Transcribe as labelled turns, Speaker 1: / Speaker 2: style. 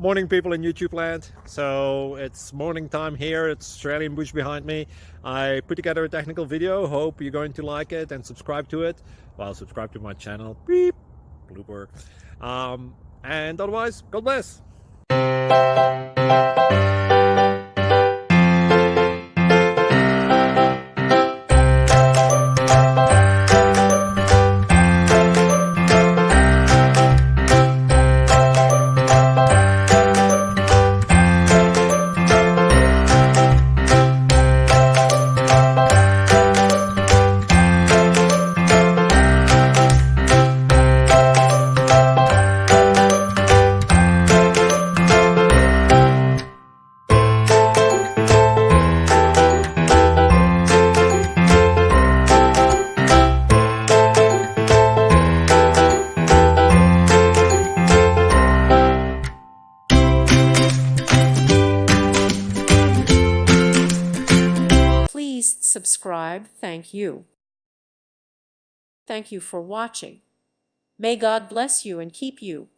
Speaker 1: Morning, people in YouTube land. So it's morning time here. It's Australian bush behind me. I put together a technical video. Hope you're going to like it and subscribe to it. Well, subscribe to my channel. Beep, blooper. And otherwise, God bless.
Speaker 2: Please subscribe. Thank you. Thank you for watching. May God bless you and keep you.